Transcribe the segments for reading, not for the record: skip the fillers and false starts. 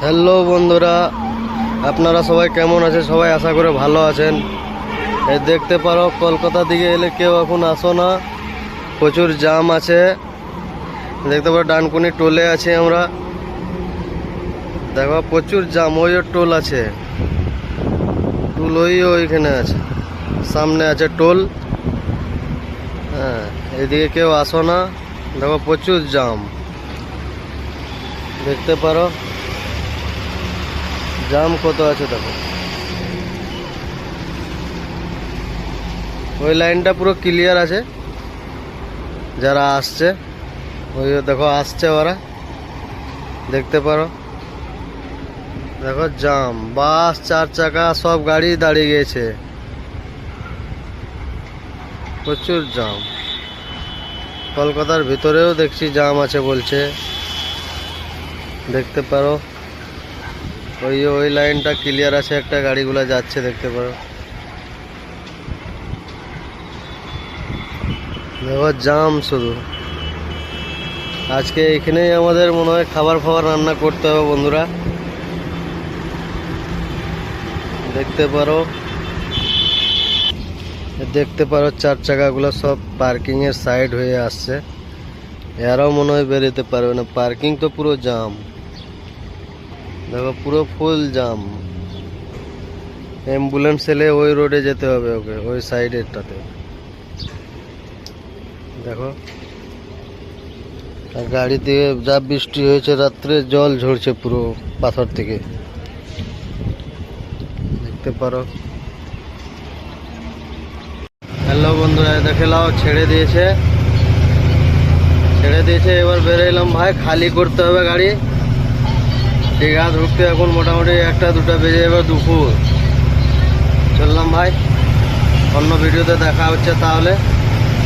Hello বন্ধুরা, আপনারা সবাই কেমন আছেন? সবাই আশা করে ভালো আছেন। এই দেখতে পারো, কলকাতা দিকে এলে কেউ এখন আসো না, প্রচুর জ্যাম আছে। দেখতে পারো ডানকুনি টোলে আছে আমরা, দেখো প্রচুর জ্যাম। ওই টোল আছে, টোল ওইখানে আছে, সামনে আছে টোল। হ্যাঁ, এদিকে কেউ আসো না, দেখো প্রচুর জ্যাম। দেখতে পারো জ্যাম কত আছে, দেখো ওই লাইনটা পুরো ক্লিয়ার আছে। যারা আসছে ওই দেখো আসছে ওরা, দেখতে পারো। দেখো জ্যাম, বাস, চার চাকা সব গাড়ি দাঁড়িয়ে গেছে, প্রচুর জ্যাম। কলকাতার ভিতরেও দেখছি জ্যাম আছে বলছে, দেখতে পারো। ওই লাইনটা ক্লিয়ার আছে, একটা গাড়িগুলো যাচ্ছে, দেখতে পারো। দেখো জ্যাম শুধু। আজকে এখানেই আমাদের মনে হয় খাবার ফাবার রান্না করতে হবে বন্ধুরা, দেখতে পারো। দেখতে পারো চার চাকাগুলো সব পার্কিং এর সাইড হয়ে আসছে, এরাও মনে হয় বেরোতে পারবে না, পার্কিং তো পুরো জ্যাম। দেখো পুরো ফুল জ্যাম। অ্যাম্বুলেন্স এলে ওই রোডে যেতে হবে ওকে, ওই সাইডেরটাতে। দেখো, আর গাড়ি দিয়ে যা বৃষ্টি হয়েছে রাত্রে, জল ঝরছে পুরো পাথর থেকে, দেখতে পারো। হ্যালো বন্ধুরা, দেখে নাও ছেড়ে দিয়েছে, এবার বেরোলাম ভাই। খালি করতে হবে গাড়ি, দীঘা ঢুকতে এখন মোটামুটি 1টা 2টা বেজে, এবার দুপুর। চললাম ভাই, অন্য ভিডিওতে দেখা হচ্ছে তাহলে।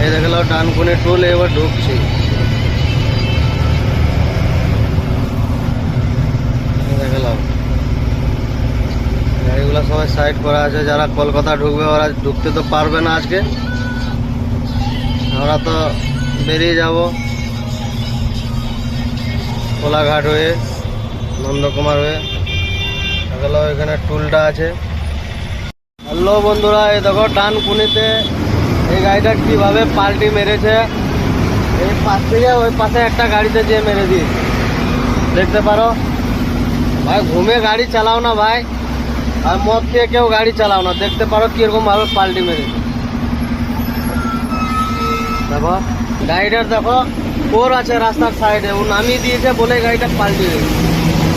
এই দেখে নাও ডানকুনি টোল, এবার ঢুকছি। দেখে নাও গাড়িগুলো সবাই সাইড করা আছে। যারা কলকাতা ঢুকবে ওরা ঢুকতে তো পারবে না আজকে, আমরা তো বেরিয়ে যাব কোলাঘাট হয়ে, নন্দকুমার হয়ে। দেখো এখানে টুলটা আছে। হ্যালো বন্ধুরা, এই দেখো ডানকুনিতে এই গাড়িটা কিভাবে পাল্টি মেরেছে। এই পাশ থেকে ওই পাশে একটা গাড়িতে যেয়ে মেরে দিয়েছে, দেখতে পারো। ভাই ঘুমে গাড়ি চালাও না ভাই, আর মদ খেয়ে কেউ গাড়ি চালাও না। দেখতে পারো কিরকম ভাবে পাল্টি মেরেছে। দেখো গাড়িটার, দেখো ওর আছে রাস্তার সাইডে, ও নামিয়ে দিয়েছে বলে গাড়িটা পাল্টি হয়েছে।